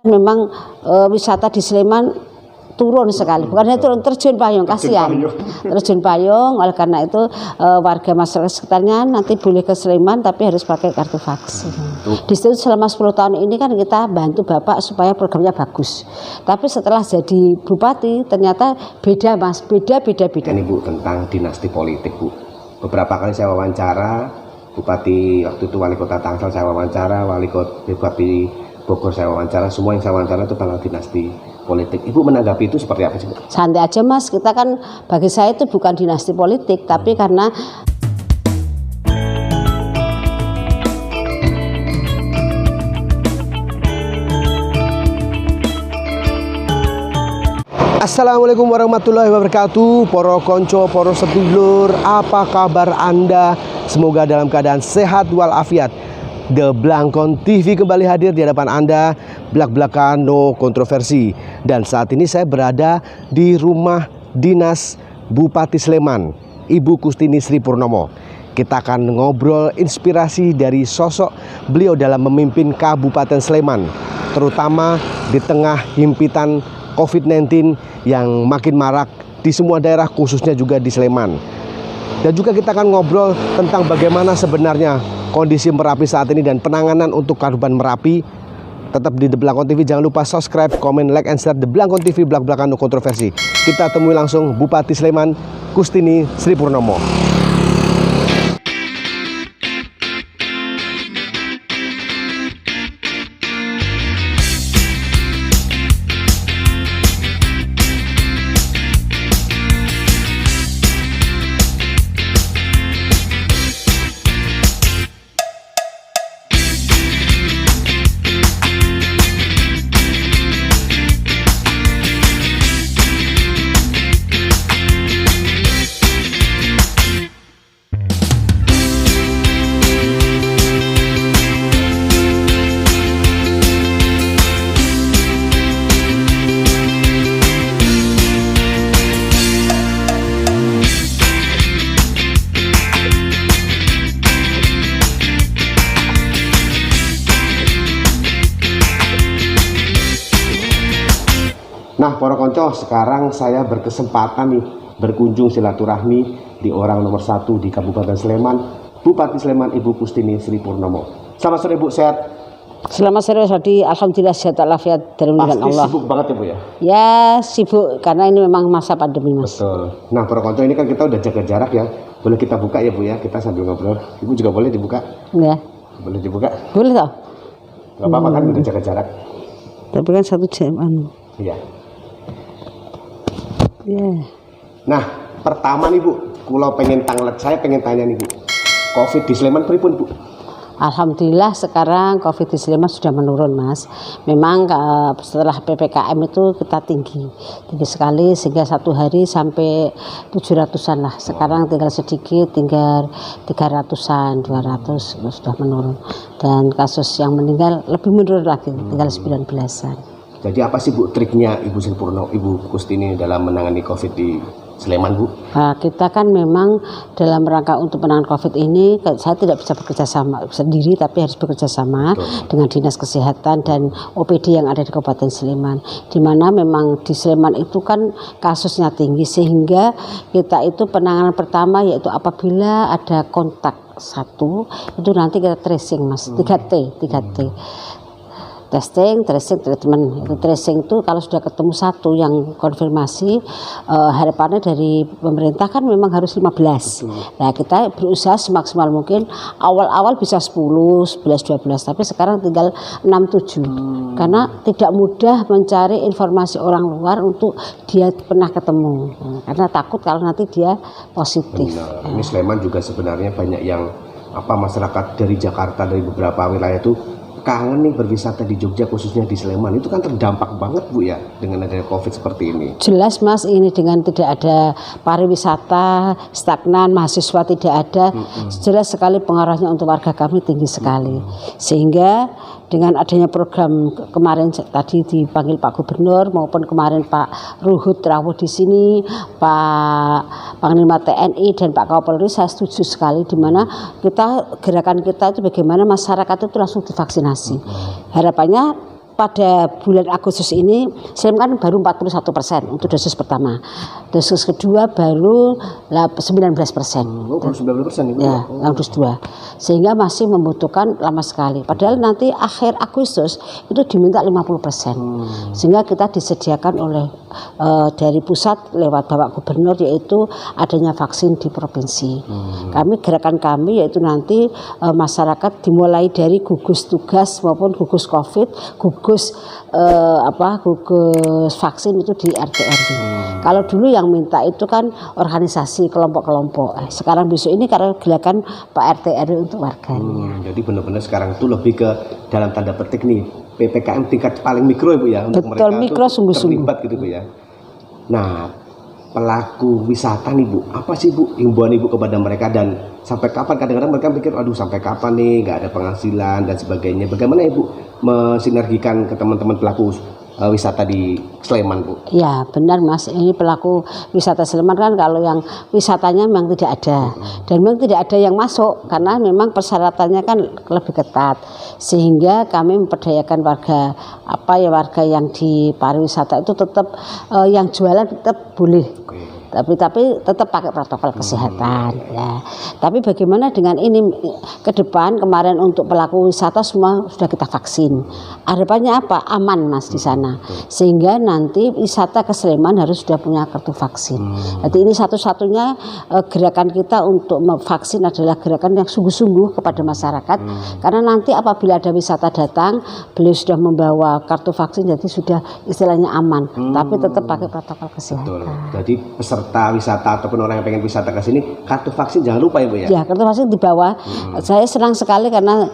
Memang wisata di Sleman turun sekali, bukan turun, terjun payung, kasihan terjun payung. Oleh karena itu warga masyarakat sekitarnya nanti boleh ke Sleman tapi harus pakai kartu vaksin. Di situ selama 10 tahun ini kan kita bantu Bapak supaya programnya bagus, tapi setelah jadi bupati ternyata beda Mas, beda. Ini Bu tentang dinasti politik Bu, beberapa kali saya wawancara bupati waktu itu, wali kota Tangsel saya wawancara, wali kota Bupati Bogor saya wawancara, semua yang saya wawancara itu tentang dinasti politik. Ibu menanggapi itu seperti apa sih Bu? Santai aja Mas, kita kan bagi saya itu bukan dinasti politik, tapi karena Assalamualaikum warahmatullahi wabarakatuh. Poro konco, poro sedulur, apa kabar Anda? Semoga dalam keadaan sehat walafiat. The Blangkon TV kembali hadir di hadapan Anda, belak-belakan no kontroversi. Dan saat ini saya berada di rumah dinas Bupati Sleman, Ibu Kustini Sri Purnomo. Kita akan ngobrol inspirasi dari sosok beliau dalam memimpin Kabupaten Sleman, terutama di tengah himpitan COVID-19 yang makin marak di semua daerah, khususnya juga di Sleman. Dan juga kita akan ngobrol tentang bagaimana sebenarnya kondisi Merapi saat ini dan penanganan untuk Kabupaten Merapi. Tetap di The Blangkon TV, jangan lupa subscribe, comment, like, and share The Blangkon TV, belak-belakan no kontroversi. Kita temui langsung Bupati Sleman, Kustini Sri Purnomo. Nah, para konco, sekarang saya berkesempatan nih berkunjung silaturahmi di orang nomor 1 di Kabupaten Sleman, Bupati Sleman Ibu Kustini Sri Purnomo. Selamat sore Bu, sehat? Selamat sore, Sadi. Alhamdulillah sehat walafiat dari Allah. Pasti sibuk banget ya Bu ya? Ya sibuk karena ini memang masa pandemi Mas. Betul. Nah, para konco, ini kan kita udah jaga jarak ya. Boleh kita buka ya Bu ya? Kita sambil ngobrol. Ibu juga boleh dibuka? Ya. Boleh dibuka? Boleh toh? Gak apa-apa kan udah jaga jarak? Tapi kan 1 jam anu. Iya. Ya. Nah, pertama nih Bu, saya pengen tanya nih Bu, COVID di Sleman pripun Bu? Alhamdulillah sekarang COVID di Sleman sudah menurun Mas. Memang setelah PPKM itu kita tinggi sekali sehingga satu hari sampai 700-an lah. Sekarang tinggal sedikit, tinggal 300-an, 200 sudah menurun. Dan kasus yang meninggal lebih menurun lagi, tinggal 19-an. Jadi apa sih Bu triknya Ibu Sri Purnomo, Ibu Kustini dalam menangani COVID di Sleman Bu? Nah, kita kan memang dalam rangka untuk penanganan COVID ini, saya tidak bisa bekerja sama sendiri, tapi harus bekerja sama dengan Dinas Kesehatan dan OPD yang ada di Kabupaten Sleman. Di mana memang di Sleman itu kan kasusnya tinggi, sehingga kita itu penanganan pertama yaitu apabila ada kontak 1, itu nanti kita tracing Mas, 3T. Testing, tracing, treatment. Itu tracing itu kalau sudah ketemu 1 yang konfirmasi, harapannya dari pemerintah kan memang harus 15. Nah, kita berusaha semaksimal mungkin, awal-awal bisa 10, 11, 12, tapi sekarang tinggal 6, 7. Karena tidak mudah mencari informasi orang luar untuk dia pernah ketemu. Karena takut kalau nanti dia positif. Benar. Ini Sleman juga sebenarnya banyak yang masyarakat dari Jakarta, dari beberapa wilayah itu kangen nih berwisata di Jogja, khususnya di Sleman. Itu kan terdampak banget Bu ya dengan adanya COVID seperti ini. Jelas Mas, ini dengan tidak ada pariwisata, stagnan, mahasiswa tidak ada, jelas sekali pengaruhnya untuk warga kami tinggi sekali. Sehingga dengan adanya program kemarin tadi dipanggil Pak Gubernur maupun kemarin Pak Ruhut rawuh di sini, Pak Panglima TNI dan Pak Kapolri, saya setuju sekali di mana gerakan kita itu bagaimana masyarakat itu langsung divaksinasi. Harapannya pada bulan Agustus ini Sleman kan baru 41% untuk dosis pertama. Dosis kedua baru 19%. Oh, baru 19% itu. Ya, yang dosis 2. Sehingga masih membutuhkan lama sekali. Padahal nanti akhir Agustus itu diminta 50%. Sehingga kita disediakan oleh dari pusat lewat Bapak Gubernur, yaitu adanya vaksin di provinsi. Gerakan kami yaitu nanti masyarakat dimulai dari gugus tugas maupun gugus COVID, gugus vaksin itu di RT RW. Kalau dulu yang minta itu kan organisasi kelompok-kelompok. Sekarang besok ini karena gerakan Pak RT RW untuk warganya. Jadi benar-benar sekarang itu lebih ke dalam tanda petik nih PPKM tingkat paling mikro Ibu ya, untuk betul, mereka mikro sungguh-sungguh terlibat gitu Bu ya. Nah, pelaku wisata nih Bu, apa sih Bu himbauan Ibu kepada mereka, dan sampai kapan? Kadang-kadang mereka pikir aduh sampai kapan nih nggak ada penghasilan dan sebagainya. Bagaimana Ibu mensinergikan ke teman-teman pelaku wisata di Sleman Bu? Ya benar Mas, ini pelaku wisata Sleman kan kalau yang wisatanya memang tidak ada, dan memang tidak ada yang masuk karena memang persyaratannya kan lebih ketat, sehingga kami memperdayakan warga warga yang di pariwisata itu tetap yang jualan tetap boleh. Tapi tetap pakai protokol kesehatan ya. Tapi bagaimana dengan ini ke depan? Kemarin untuk pelaku wisata semua sudah kita vaksin. Harapannya apa? Aman Mas di sana. Sehingga nanti wisata ke Sleman harus sudah punya kartu vaksin. Jadi ini satu-satunya gerakan kita untuk vaksin adalah gerakan yang sungguh-sungguh kepada masyarakat. Karena nanti apabila ada wisata datang, beliau sudah membawa kartu vaksin, jadi sudah istilahnya aman. Tapi tetap pakai protokol kesehatan. Betul. Jadi peserta wisata ataupun orang yang pengen wisata ke sini, kartu vaksin jangan lupa Ibu ya. Ya, kartu vaksin dibawa. Saya senang sekali karena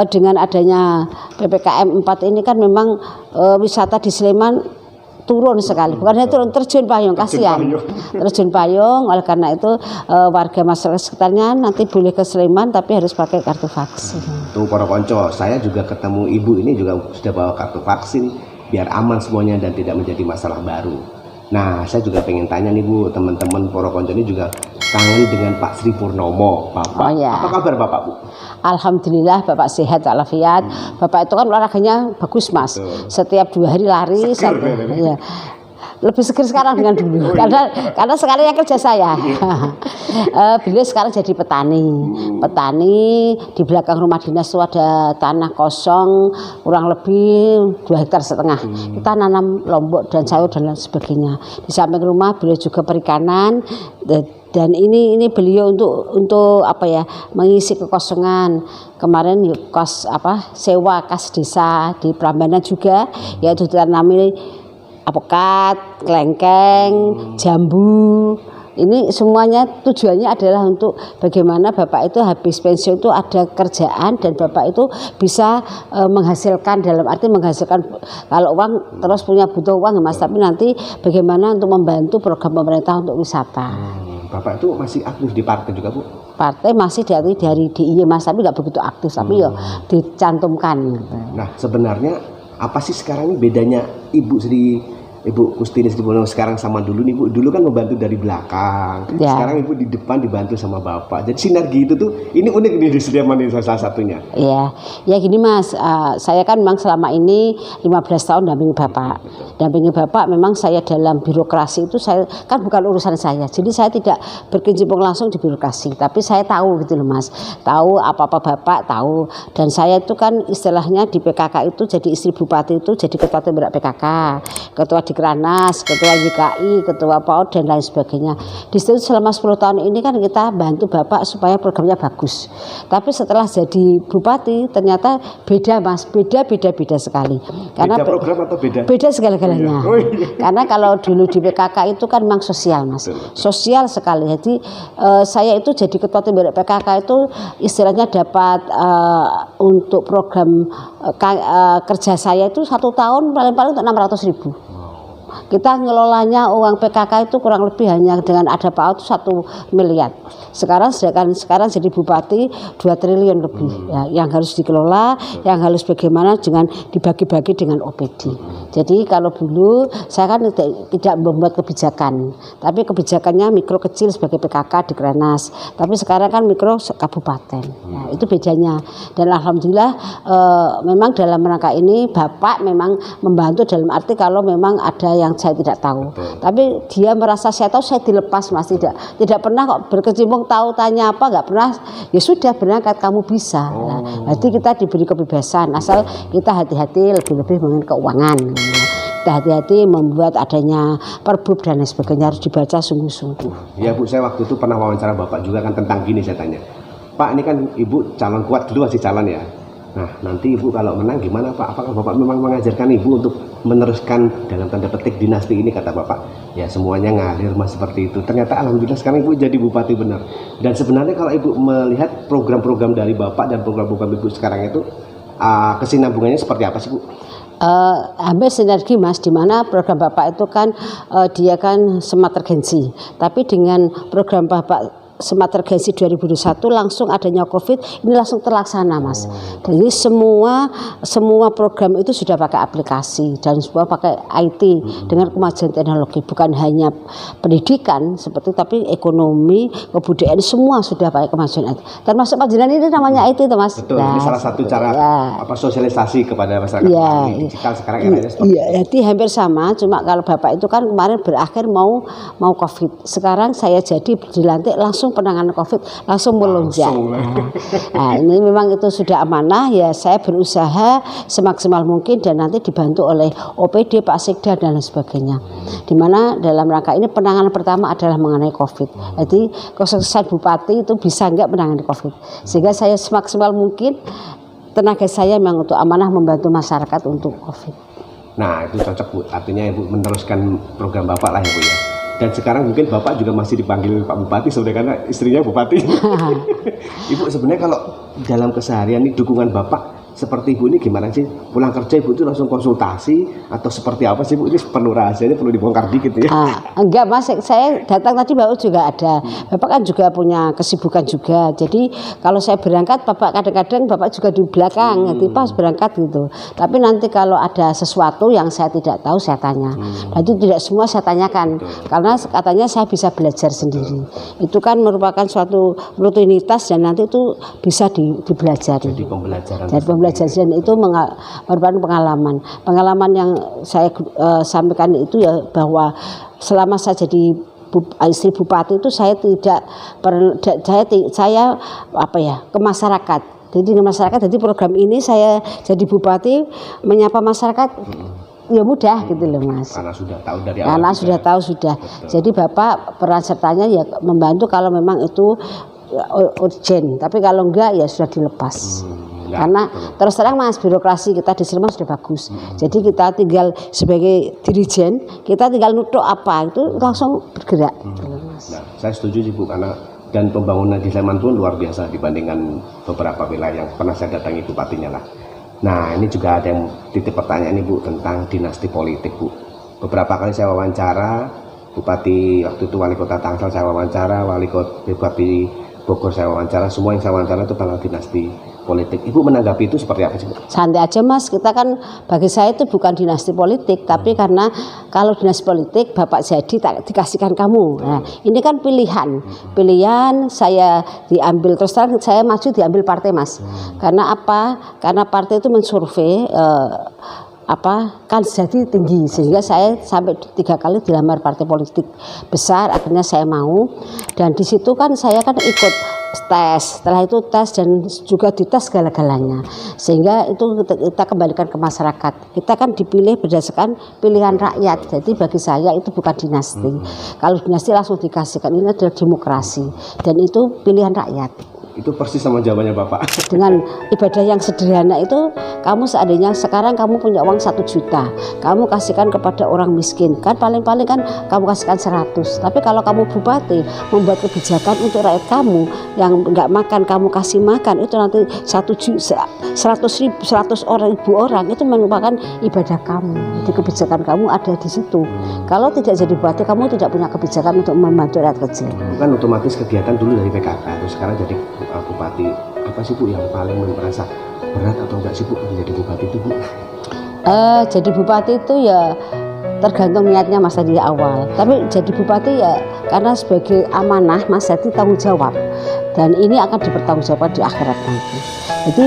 dengan adanya PPKM 4 ini kan memang wisata di Sleman turun sekali. Bukannya turun, terjun payung, kasihan. Terjun payung, oleh karena itu warga masyarakat sekitarnya nanti boleh ke Sleman tapi harus pakai kartu vaksin. Tuh para konco, saya juga ketemu Ibu ini juga sudah bawa kartu vaksin biar aman semuanya dan tidak menjadi masalah baru. Nah, saya juga pengen tanya nih Bu, teman-teman Poro Konco ini juga kangen dengan Pak Sri Purnomo, Bapak. Ya. Apa kabar Bapak Bu? Alhamdulillah Bapak sehat walafiat. Bapak itu kan olahraganya bagus Mas. Setiap 2 hari lari. Ya. Lebih seger sekarang dengan dulu karena sekarang yang kerja saya. Beliau sekarang jadi petani di belakang rumah dinas itu ada tanah kosong kurang lebih 2,5 hektar. Kita nanam lombok dan sayur dan lain sebagainya. Di samping rumah beliau juga perikanan, dan ini beliau untuk mengisi kekosongan. Kemarin sewa kas desa di Prambanan juga, yaitu ditanami apokat, kelengkeng, jambu. Ini semuanya tujuannya adalah untuk bagaimana Bapak itu habis pensiun itu ada kerjaan dan Bapak itu bisa menghasilkan, dalam arti menghasilkan, kalau uang terus butuh uang ya Mas, tapi nanti bagaimana untuk membantu program pemerintah untuk wisata. Bapak itu masih aktif di partai juga Bu? Partai masih dari DIY Mas, tapi nggak begitu aktif, tapi ya dicantumkan. Nah sebenarnya apa sih sekarang ini bedanya Ibu Kustini sekarang sama dulu nih Bu? Dulu kan membantu dari belakang, sekarang Ibu di depan dibantu sama Bapak. Jadi sinergi itu tuh ini unik nih di Sleman ini salah satunya. Iya, ya gini Mas, saya kan memang selama ini 15 tahun dampingi Bapak. Memang saya dalam birokrasi itu saya kan bukan urusan saya, jadi saya tidak berkecimpung langsung di birokrasi. Tapi saya tahu gitu loh Mas, tahu apa-apa Bapak tahu. Dan saya itu kan istilahnya di PKK itu jadi istri bupati itu jadi ketua penggerak PKK, ketua Dikranas, ketua YKI, ketua PAUD dan lain sebagainya. Di situ selama 10 tahun ini kan kita bantu Bapak supaya programnya bagus. Tapi setelah jadi bupati ternyata beda Mas, beda sekali. Karena beda program atau beda? Beda segala-galanya. Karena kalau dulu di PKK itu kan memang sosial Mas, sosial sekali. Jadi saya itu jadi ketua penggerak PKK itu istilahnya dapat untuk program kerja saya itu 1 tahun paling-paling untuk 600.000. Kita ngelolanya uang PKK itu kurang lebih hanya dengan ada PAUD 1 miliar. Sekarang jadi bupati 2 triliun lebih ya, yang harus dikelola, yang harus bagaimana dengan dibagi-bagi dengan OPD. Jadi kalau dulu saya kan tidak membuat kebijakan, tapi kebijakannya mikro kecil sebagai PKK di Krenas. Tapi sekarang kan mikro kabupaten. Ya, itu bedanya. Dan alhamdulillah memang dalam rangka ini Bapak memang membantu dalam arti kalau memang ada yang saya tidak tahu. Tapi dia merasa saya tahu, saya dilepas, Mas. Tidak pernah kok berkecimpung tahu tanya apa, nggak pernah. Ya sudah, berangkat kamu bisa. Nah, berarti kita diberi kebebasan asal kita hati-hati lebih-lebih mengenai keuangan. Kita hati-hati membuat adanya perbub dan lain sebagainya, harus dibaca sungguh-sungguh. Ya Bu, saya waktu itu pernah wawancara Bapak juga kan tentang gini, saya tanya, Pak ini kan Ibu calon kuat, dulu masih calon ya. Nah nanti Ibu kalau menang gimana Pak? Apakah Bapak memang mengajarkan Ibu untuk meneruskan dalam tanda petik dinasti ini? Kata Bapak, ya semuanya ngalir Mas seperti itu. Ternyata alhamdulillah sekarang Ibu jadi bupati benar. Dan sebenarnya kalau Ibu melihat program-program dari Bapak dan program-program Ibu sekarang itu, kesinambungannya seperti apa sih Bu? Hampir sinergi Mas, di mana program Bapak itu kan dia kan smart urgency, tapi dengan program Bapak smart urgency 2021 langsung adanya COVID ini langsung terlaksana Mas. Jadi semua program itu sudah pakai aplikasi dan semua pakai IT dengan kemajuan teknologi, bukan hanya pendidikan seperti tapi ekonomi, kebudayaan semua sudah pakai kemajuan IT. Termasuk panjenengan ini namanya IT itu Mas. Betul, ini salah satu cara sosialisasi kepada masyarakat digital sekarang eranya seperti itu. Jadi hampir sama, cuma kalau Bapak itu kan kemarin berakhir mau COVID. Sekarang saya jadi dilantik langsung penanganan COVID langsung melonjak. Nah, ini memang itu sudah amanah ya, saya berusaha semaksimal mungkin dan nanti dibantu oleh OPD, Pak Sekda dan lain sebagainya. Dimana dalam rangka ini penanganan pertama adalah mengenai COVID. Jadi kesuksesan bupati itu bisa enggak menangani COVID. Sehingga saya semaksimal mungkin tenaga saya memang untuk amanah membantu masyarakat untuk COVID. Nah itu cocok Bu, artinya Ibu meneruskan program Bapak lah ya Bu ya. Dan sekarang mungkin Bapak juga masih dipanggil Pak Bupati sebenarnya karena istrinya Bupati. Ibu sebenarnya kalau dalam keseharian ini dukungan Bapak seperti Ibu ini gimana sih? Pulang kerja Ibu itu langsung konsultasi atau seperti apa sih Bu? Ini perlu rahasianya, perlu dibongkar dikit ya. Enggak Mas, saya datang tadi Bapak juga ada. Bapak kan juga punya kesibukan juga. Jadi kalau saya berangkat Bapak kadang-kadang Bapak juga di belakang, jadi pas berangkat gitu. Tapi nanti kalau ada sesuatu yang saya tidak tahu saya tanya. Dan itu tidak semua saya tanyakan. Karena katanya saya bisa belajar sendiri. Itu kan merupakan suatu rutinitas dan nanti itu bisa dipelajari. Jadi pembelajaran. Dan itu merupakan pengalaman yang saya sampaikan itu ya, bahwa selama saya jadi istri bupati itu saya tidak saya ke masyarakat. Jadi di masyarakat, jadi program ini saya jadi bupati menyapa masyarakat ya mudah gitu loh Mas. Karena sudah tahu dari awal. Karena sudah tahu sudah. Jadi Bapak peran sertanya ya membantu kalau memang itu urgent. Tapi kalau enggak ya sudah dilepas. Karena terus terang Mas, birokrasi kita di Sleman sudah bagus. Jadi kita tinggal sebagai dirijen, kita tinggal nutuk apa itu langsung bergerak. Nah, saya setuju sih Bu, karena dan pembangunan di Sleman pun luar biasa dibandingkan beberapa wilayah yang pernah saya datangi bupatinya lah. Nah ini juga ada yang titip pertanyaan nih Bu tentang dinasti politik Bu. Beberapa kali saya wawancara bupati, waktu itu wali kota Tangsel saya wawancara, wali kota Bupati Bogor saya wawancara, semua yang saya wawancara itu tentang dinasti politik. Ibu menanggapi itu seperti apa sih Bu? Santai aja Mas, kita kan bagi saya itu bukan dinasti politik, tapi karena kalau dinasti politik Bapak jadi tak dikasihkan kamu. Nah, ini kan pilihan saya diambil, terus terang saya maju diambil partai Mas. Karena apa? Karena partai itu mensurvei kan jadi tinggi, sehingga saya sampai 3 kali dilamar partai politik besar, akhirnya saya mau. Dan di situ kan saya kan ikut tes, setelah itu tes dan juga dites segala-galanya, sehingga itu kita kembalikan ke masyarakat. Kita kan dipilih berdasarkan pilihan rakyat, jadi bagi saya itu bukan dinasti. Kalau dinasti langsung dikasihkan, ini adalah demokrasi dan itu pilihan rakyat. Itu persis sama jawabannya Bapak. Dengan ibadah yang sederhana itu, kamu seandainya sekarang kamu punya uang 1 juta, kamu kasihkan kepada orang miskin, kan paling-paling kan kamu kasihkan 100. Tapi kalau kamu bupati membuat kebijakan untuk rakyat kamu yang nggak makan, kamu kasih makan, itu nanti 100 orang, 1000 orang, itu merupakan ibadah kamu. Jadi kebijakan kamu ada di situ. Kalau tidak jadi bupati, kamu tidak punya kebijakan untuk membantu rakyat kecil. Kan otomatis kegiatan dulu dari PKK, terus sekarang jadi bupati. Apa sih Bu yang paling merasa berat atau enggak sih Bu menjadi bupati itu Bu? Jadi bupati itu ya tergantung niatnya Mas tadi awal. Tapi jadi bupati ya karena sebagai amanah Mas, jadi tanggung jawab. Dan ini akan dipertanggungjawabkan di akhirat nanti. Jadi